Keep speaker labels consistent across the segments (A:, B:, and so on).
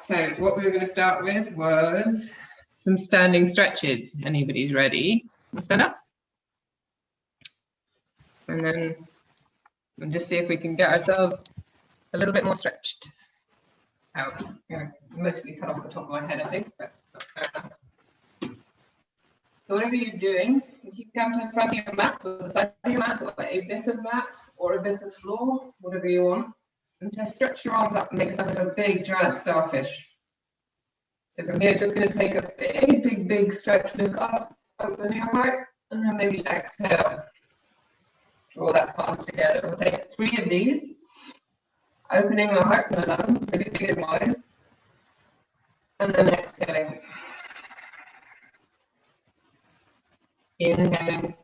A: So what we were going to start with was some standing stretches. Anybody's ready? We'll stand up. And then we'll just see if we can get ourselves a little bit more stretched out. Mostly cut off the top of my head, I think, but that's fair enough. So whatever you're doing, if you come to the front of your mat, or the side of your mat, or a bit of mat, or a bit of floor, whatever you want, and just stretch your arms up and make yourself into a big giant starfish. So from here, just going to take a big stretch, look up, open your heart, and then maybe exhale. Draw that palm together. We'll take 3 of these, opening our heart and the lungs, really big and wide, and then exhaling. Inhaling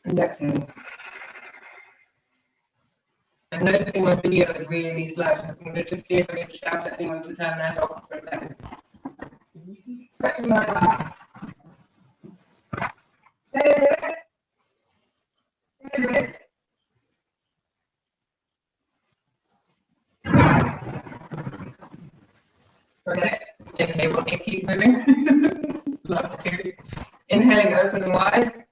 A: and exhaling. I'm noticing my video is really slow. I'm going to just see if I can shout at anyone to turn theirs off for a second. Pressing my back. Okay, we'll keep moving. Last 2. Inhaling, open and wide.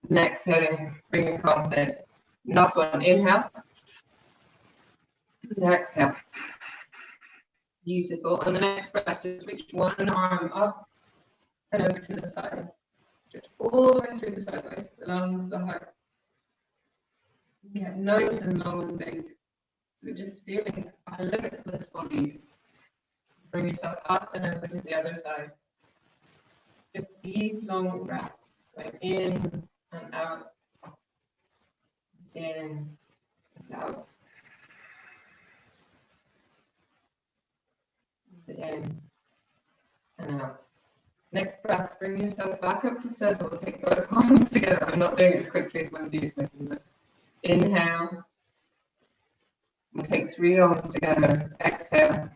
A: And exhaling, bring your palms in. Last one, inhale. And exhale. Beautiful. And the next breath, just reach one arm up and over to the side. Stretch all the way through the sideways, the lungs, the heart. Get nice and long and big. So we're just feeling our limitless bodies. Bring yourself up and over to the other side. Just deep, long breaths, like in and out, in and out, in and out. Next breath, bring yourself back up to center. We'll take both palms together. I'm not doing it as quickly as one is making it. Inhale. We'll take 3 arms together. Exhale.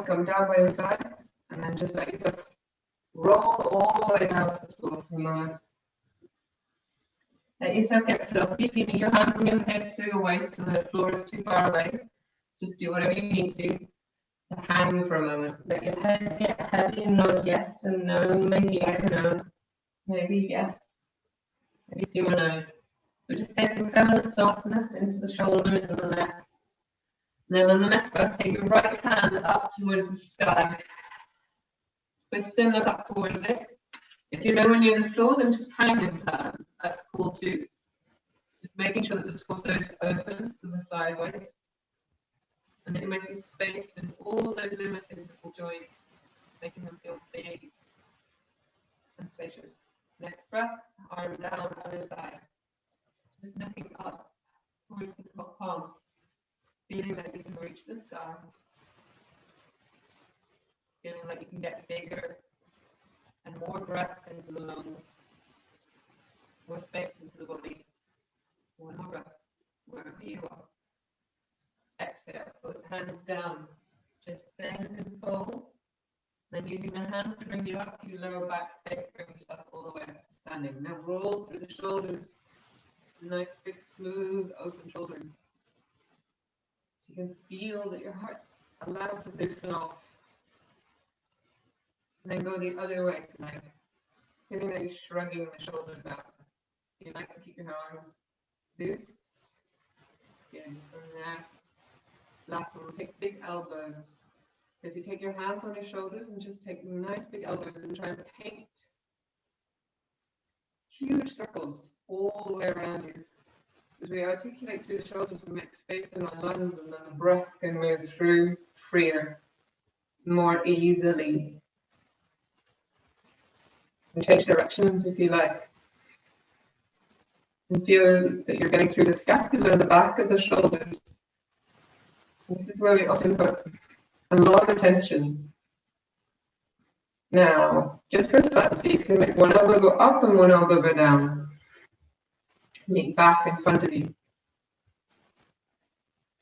A: Come down by your sides, and then just let yourself roll all the way down to the floor from there. Let yourself get fluffy. If you need your hands on your hips or your waist till the floor is too far away, just do whatever you need to. Hang for a moment. Let your head get heavy and nod yes and no, maybe I don't know. Maybe yes. Maybe a few more no's. So just taking some of the softness into the shoulders and the neck. Then on the next breath, take your right hand up towards the sky. Twist and look up towards it. If you're nowhere near the floor, then just hang in time. That's cool too. Just making sure that the torso is open to the sideways. And then making space in all those limited little joints, making them feel big and spacious. Next breath, arm down, other side. Just looking up towards the top palm. Feeling like you can reach the sky. Feeling like you can get bigger and more breath into the lungs. More space into the body. One more breath, wherever you are. Exhale, both hands down. Just bend and fold. Then using the hands to bring you up, you lower back, stay, bring yourself all the way up to standing. Now roll through the shoulders. Nice, big, smooth, open shoulder. So you can feel that your heart's allowed to loosen off. And then go the other way, like feeling that you're shrugging the shoulders out. You like to keep your arms loose. Again, from there. Last one, we'll take big elbows. So if you take your hands on your shoulders and just take nice big elbows and try and paint huge circles all the way around you. As we articulate through the shoulders, we make space in our lungs, and then the breath can move through freer, more easily. And change directions if you like. And feel that you're getting through the scapula, the back of the shoulders. This is where we often put a lot of attention. Now, just for fun, see if you can make one elbow go up and one elbow go down. Meet back in front of you.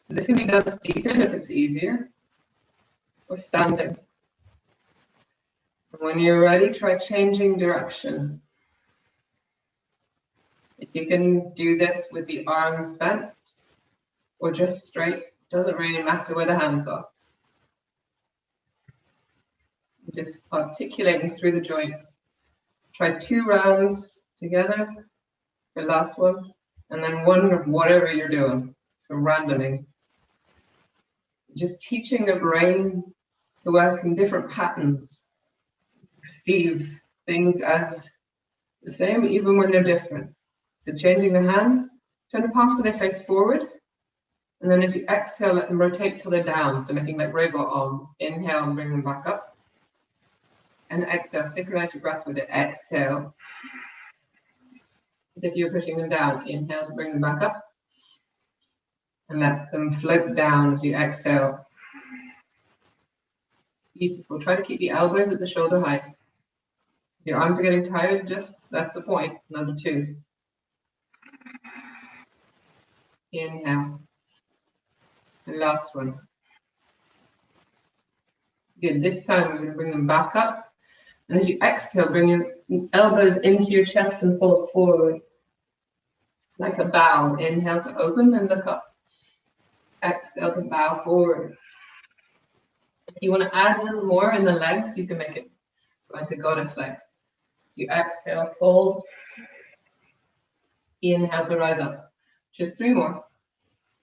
A: So this can be done seated if it's easier, or standing. And when you're ready, try changing direction. If you can do this with the arms bent or just straight, doesn't really matter where the hands are. Just articulating through the joints. Try 2 rounds together, the last one, and then one of whatever you're doing. So randoming. Just teaching the brain to work in different patterns, to perceive things as the same even when they're different. So changing the hands, turn the palms so they face forward, and then as you exhale, let them rotate till they're down, so making like robot arms. Inhale and bring them back up. And exhale, synchronize your breath with it. Exhale, as if you're pushing them down. Inhale to bring them back up. And let them float down as you exhale. Beautiful. Try to keep the elbows at the shoulder height. If your arms are getting tired, just that's the point. Number 2. Inhale. And last one. Good. This time we're going to bring them back up. And as you exhale, bring your elbows into your chest and fold forward. Like a bow. Inhale to open and look up. Exhale to bow forward. If you want to add a little more in the legs, you can make it go into goddess legs. So you exhale, fold. Inhale to rise up. Just 3 more.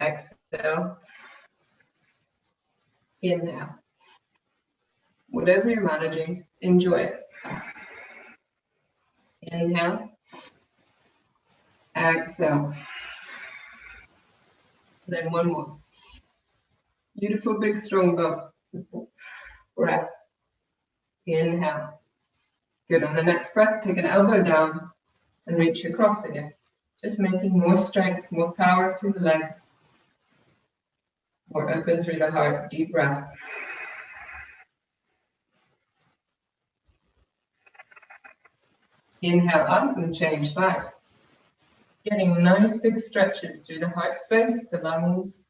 A: Exhale. Inhale. Whatever you're managing, enjoy it. Inhale. Exhale. Then 1 more. Beautiful, big, strong breath. Inhale. Good. On the next breath, take an elbow down and reach across again. Just making more strength, more power through the legs. More open through the heart. Deep breath. Inhale up and change back. Getting nice big stretches through the heart space, the lungs,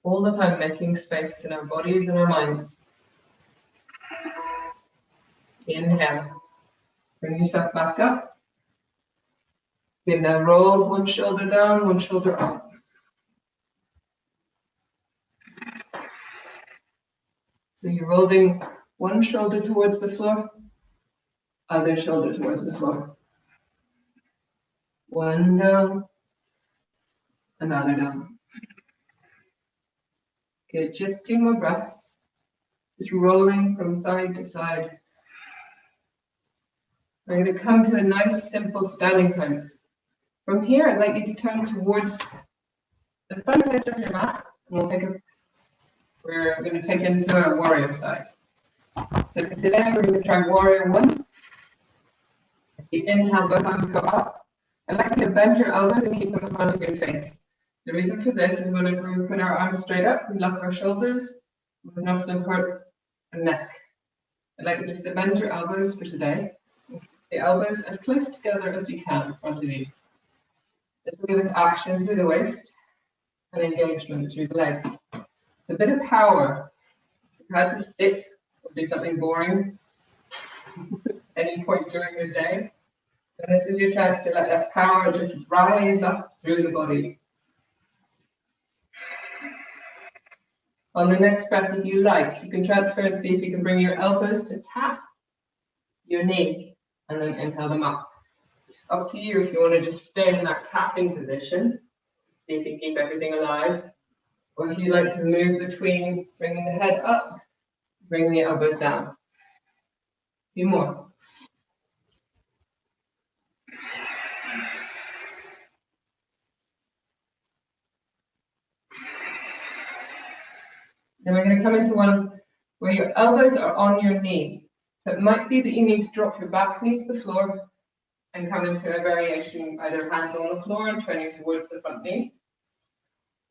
A: all the time making space in our bodies and our minds. Inhale. Bring yourself back up. Good, now roll one shoulder down, one shoulder up. So you're rolling one shoulder towards the floor, other shoulder towards the floor. One down, another down. Good, just 2 more breaths. Just rolling from side to side. We're going to come to a nice, simple standing pose. From here, I'd like you to turn towards the front edge of your mat, and we're going to take it into a warrior size. So for today, we're going to try warrior 1. If you inhale, both arms go up. I'd like you to bend your elbows and keep them in front of your face. The reason for this is whenever we put our arms straight up, we lock our shoulders, we often hurt our neck. I'd like you just to bend your elbows for today. The elbows as close together as you can in front of you. This will give us action through the waist and engagement through the legs. It's a bit of power. If you had to sit or do something boring at any point during your day, then this is your chance to let that power just rise up through the body. On the next breath, if you like, you can transfer and see if you can bring your elbows to tap your knee and then inhale them up. It's up to you if you want to just stay in that tapping position, see if you keep everything alive, or if you like to move between bringing the head up, bringing the elbows down. A few more. Then we're going to come into one where your elbows are on your knee. So it might be that you need to drop your back knee to the floor and come into a variation, either hands on the floor and turning towards the front knee,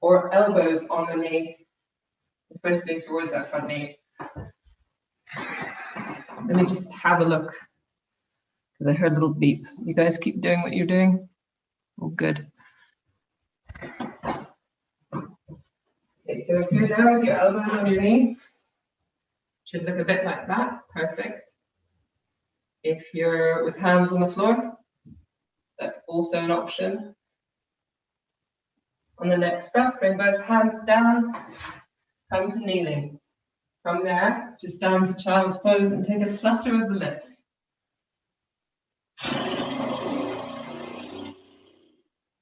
A: or elbows on the knee twisting towards that front knee. Let me just have a look, because I heard a little beep. You guys keep doing what you're doing. Oh, good. Okay, so if you're there with your elbows on your knee, should look a bit like that. Perfect. If you're with hands on the floor, that's also an option. On the next breath, bring both hands down, come to kneeling. From there, just down to child's pose and take a flutter of the lips.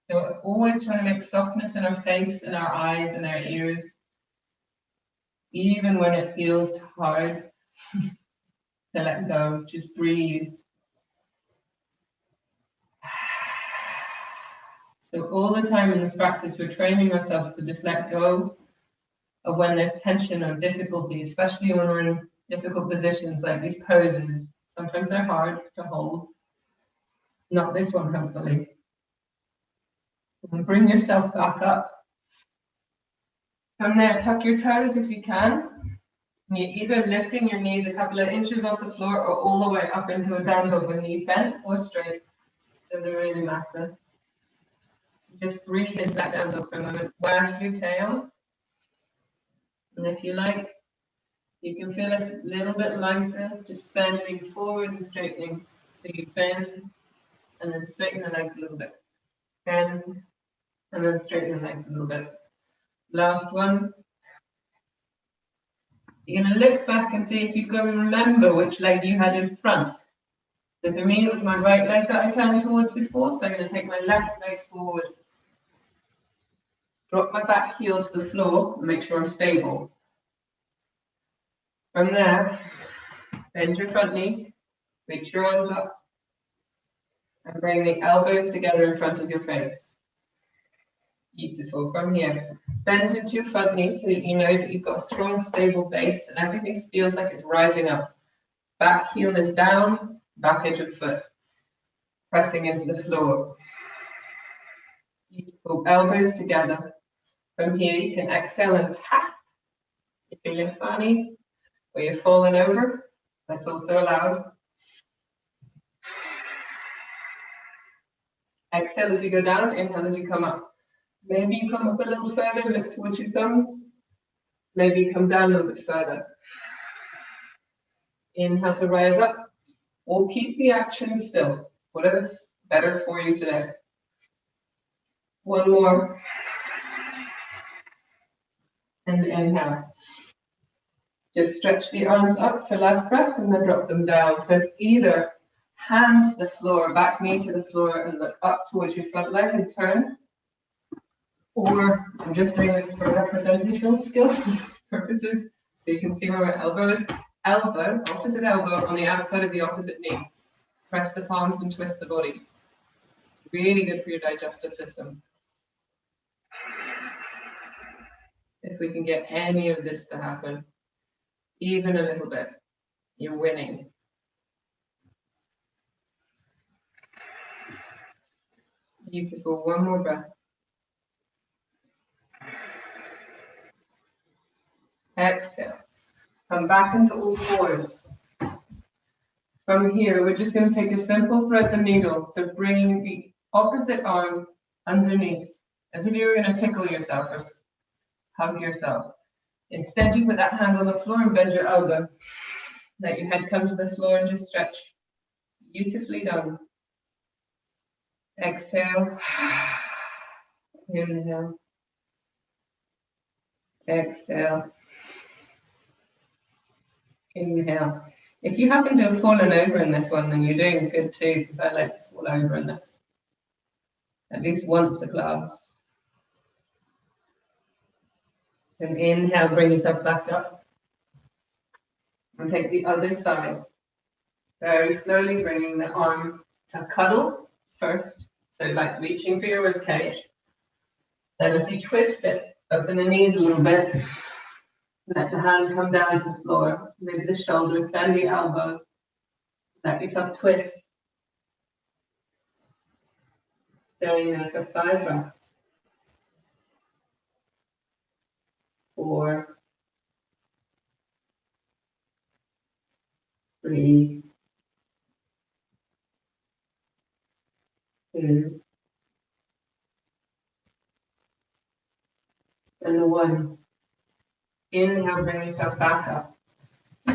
A: So we're always trying to make softness in our face and our eyes and our ears, even when it feels hard to let go. Just breathe. So all the time in this practice, we're training ourselves to just let go of when there's tension or difficulty, especially when we're in difficult positions like these poses. Sometimes they're hard to hold. Not this one, hopefully. And bring yourself back up. From there, tuck your toes if you can. You're either lifting your knees a couple of inches off the floor or all the way up into a down dog with knees bent or straight. Doesn't really matter. Just breathe into that down dog for a moment. Wag your tail. And if you like, you can feel it a little bit lighter, just bending forward and straightening. So you bend and then straighten the legs a little bit. Bend and then straighten the legs a little bit. Last one. You're going to look back and see if you can remember which leg you had in front. So for me, it was my right leg that I turned towards before, so I'm going to take my left leg forward. Drop my back heel to the floor and make sure I'm stable. From there, bend your front knee, reach your arms up, and bring the elbows together in front of your face. Beautiful. From here, bend into your front knee so that you know that you've got a strong, stable base and everything feels like it's rising up. Back heel is down, back edge of foot, pressing into the floor. Beautiful. Elbows together. From here, you can exhale and tap. If you're feeling funny or you're falling over, that's also allowed. Exhale as you go down, inhale as you come up. Maybe you come up a little further, look towards your thumbs. Maybe you come down a little bit further. Inhale to rise up, or keep the action still. Whatever's better for you today. One more. And inhale. Just stretch the arms up for last breath and then drop them down. So either hand to the floor, back knee to the floor and look up towards your front leg and turn. Or I'm just doing this for representational skills purposes, so you can see where my elbow is. Elbow, opposite elbow on the outside of the opposite knee. Press the palms and twist the body. Really good for your digestive system. If we can get any of this to happen, even a little bit, you're winning. Beautiful. One more breath. Exhale. Come back into all fours. From here, we're just going to take a simple thread the needle. So bring the opposite arm underneath, as if you were going to tickle yourself or hug yourself. Instead, you put that hand on the floor and bend your elbow. Let your head come to the floor and just stretch. Beautifully done. Exhale. Inhale. Exhale. Inhale. If you happen to have fallen over in this one, then you're doing good too, because I like to fall over in this. At least once a class. Then inhale, bring yourself back up. And take the other side. Very slowly bringing the arm to cuddle first. So like reaching for your rib cage. Then as you twist it, open the knees a little bit. Let the hand come down to the floor. Move the shoulder, bend the elbow. Let yourself twist. Staying there for 5 breaths. 4, 3, 2, and 1. Inhale, bring yourself back up.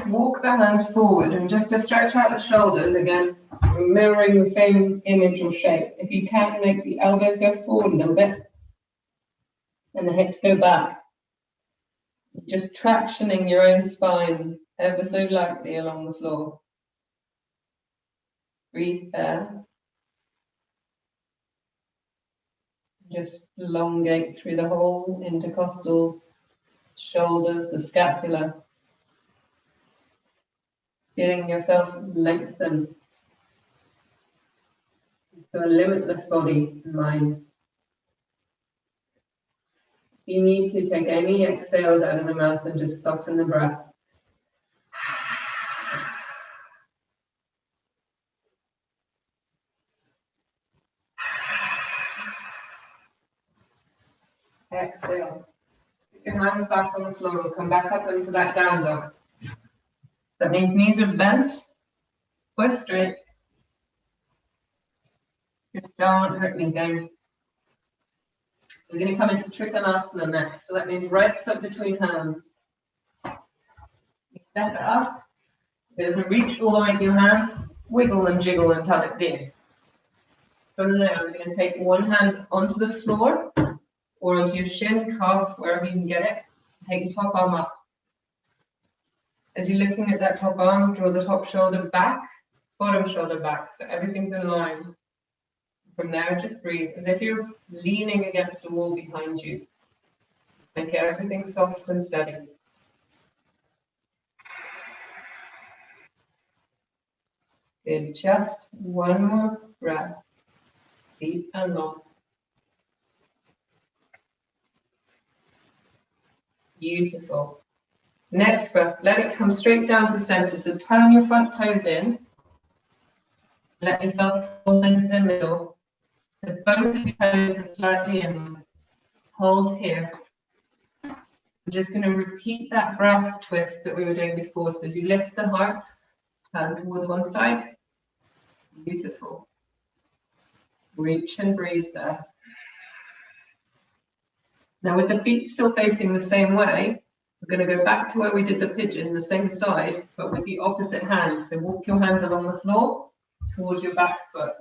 A: Walk the hands forward and just to stretch out the shoulders again, mirroring the same image or shape. If you can, make the elbows go forward a little bit and the hips go back. Just tractioning your own spine ever so lightly along the floor. Breathe there. Just elongate through the whole intercostals, shoulders, the scapula. Feeling yourself lengthen to a limitless body and mind. If you need to, take any exhales out of the mouth and just soften the breath. Exhale. Put your hands back on the floor. We'll come back up into that down dog. That means knees are bent or straight. Just don't hurt anything. We're going to come into Trikonasana next. So that means right foot between hands. You step it up. There's a reach all the way to your hands. Wiggle and jiggle until it's in. From there, we're going to take one hand onto the floor or onto your shin, calf, wherever you can get it. Take your top arm up. As you're looking at that top arm, draw the top shoulder back, bottom shoulder back, so everything's in line. From there, just breathe, as if you're leaning against a wall behind you. Make everything soft and steady. Good, just one more breath, deep and long. Beautiful. Next breath, let it come straight down to center. So turn your front toes in. Let yourself fall into the middle. So both of your toes are slightly inward. Hold here. I'm just going to repeat that breath twist that we were doing before. So as you lift the heart, turn towards one side. Beautiful. Reach and breathe there. Now with the feet still facing the same way, we're going to go back to where we did the pigeon, the same side, but with the opposite hand. So walk your hands along the floor towards your back foot.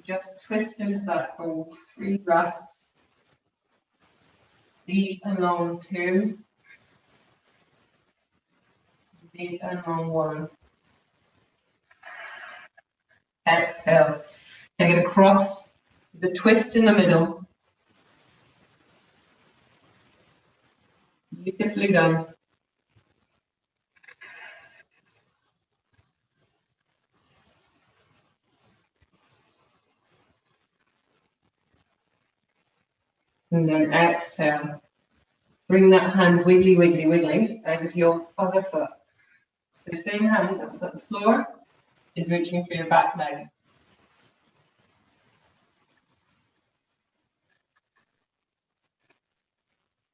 A: Just twist into that for 3 breaths. Deep and long 2. Deep and long 1. Exhale. Take it across, the twist in the middle. Beautifully done. And then exhale. Bring that hand wiggly, wiggly, wiggly over to your other foot. The same hand that was at the floor is reaching for your back leg.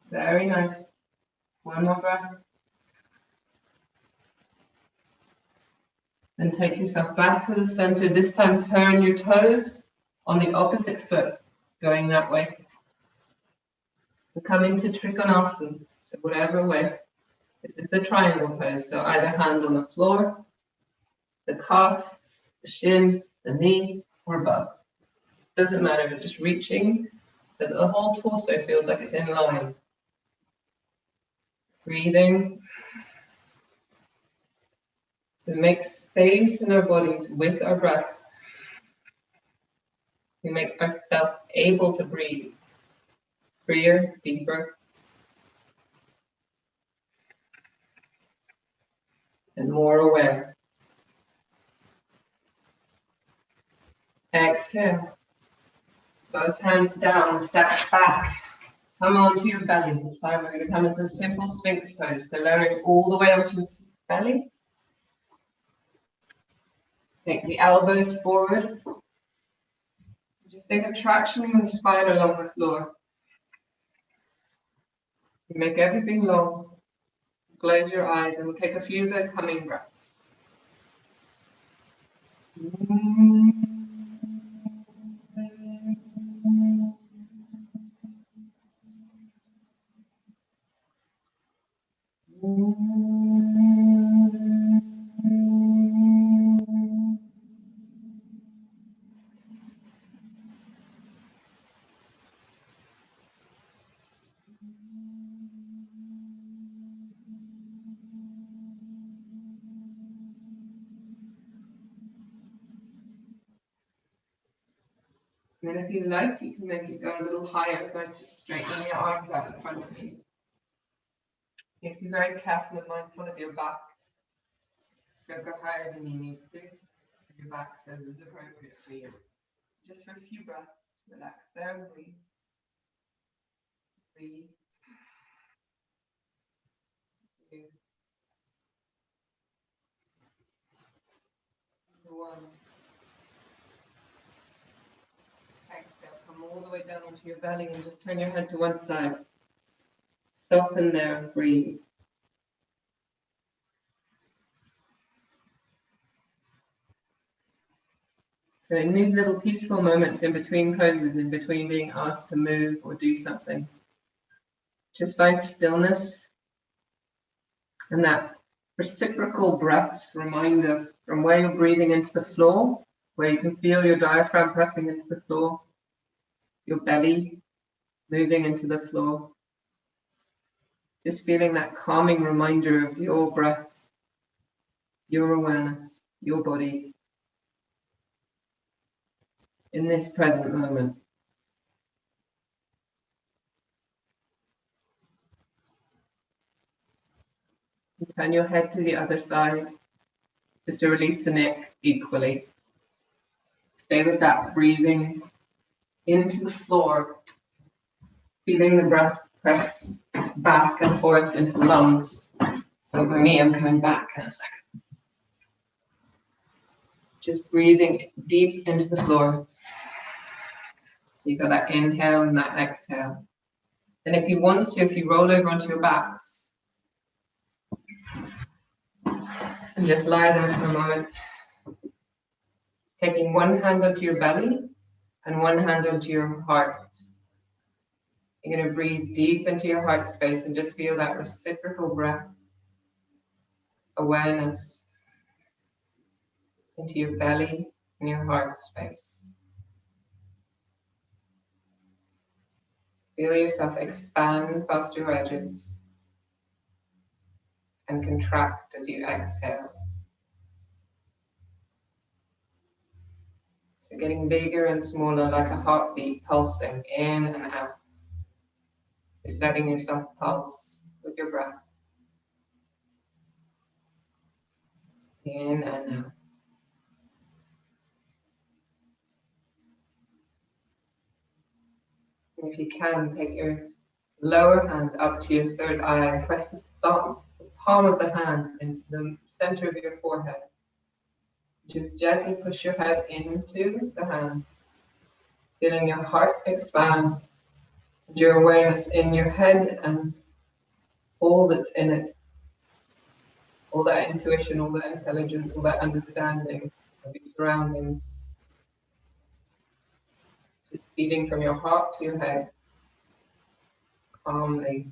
A: Very nice. One more breath. Then take yourself back to the center. This time turn your toes on the opposite foot, going that way. We'll come into Trikonasana, so whatever way. This is the triangle pose, so either hand on the floor, the calf, the shin, the knee, or above. Doesn't matter, we're just reaching, but the whole torso feels like it's in line. Breathing. To make space in our bodies with our breaths. We make ourselves able to breathe. Freer, deeper. And more aware. Exhale. Both hands down, step back. Come onto your belly. This time we're going to come into a simple Sphinx pose. So lowering all the way onto your belly. Take the elbows forward. Just think of tractioning the spine along the floor. You make everything long. Close your eyes and we'll take a few of those humming breaths. And then if you like, you can make it go a little higher by just straightening your arms out in front of you. You have to be very careful and mindful of your back. Don't go higher than you need to. Your back says is appropriate for you. Just for a few breaths, relax there and breathe. Breathe. Two. One. Exhale, come all the way down onto your belly and just turn your head to one side. Soften there and breathe. So in these little peaceful moments in between poses, in between being asked to move or do something, just find stillness and that reciprocal breath reminder from where you're breathing into the floor, where you can feel your diaphragm pressing into the floor, your belly moving into the floor. Just feeling that calming reminder of your breath, your awareness, your body in this present moment. And turn your head to the other side, just to release the neck equally. Stay with that breathing into the floor, feeling the breath press back and forth into the lungs. Over me, I'm coming back in a second. Just breathing deep into the floor. So you got that inhale and that exhale. And if you want to, if you roll over onto your backs, and just lie there for a moment, taking one hand onto your belly and one hand onto your heart. You're going to breathe deep into your heart space and just feel that reciprocal breath, awareness into your belly and your heart space. Feel yourself expand past your edges and contract as you exhale. So getting bigger and smaller like a heartbeat pulsing in and out. Just letting yourself pulse with your breath. In and out. And if you can, take your lower hand up to your third eye and press the thumb, the palm of the hand into the center of your forehead. Just gently push your head into the hand, feeling your heart expand, and your awareness in your head and all that's in it. All that intuition, all that intelligence, all that understanding of your surroundings. Just feeding from your heart to your head, calmly.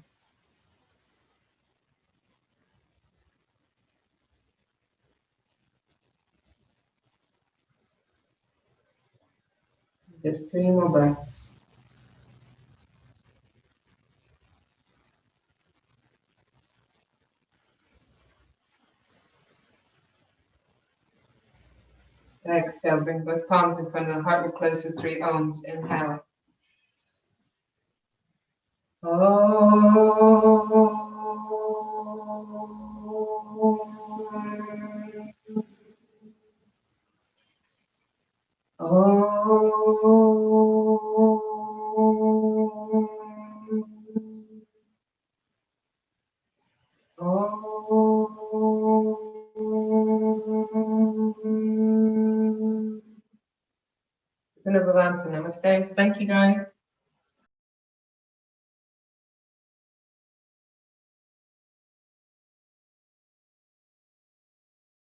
A: Just 3 more breaths. Exhale, bring both palms in front of the heart. We'll close with 3 ohms. Inhale. Namaste. Thank you, guys.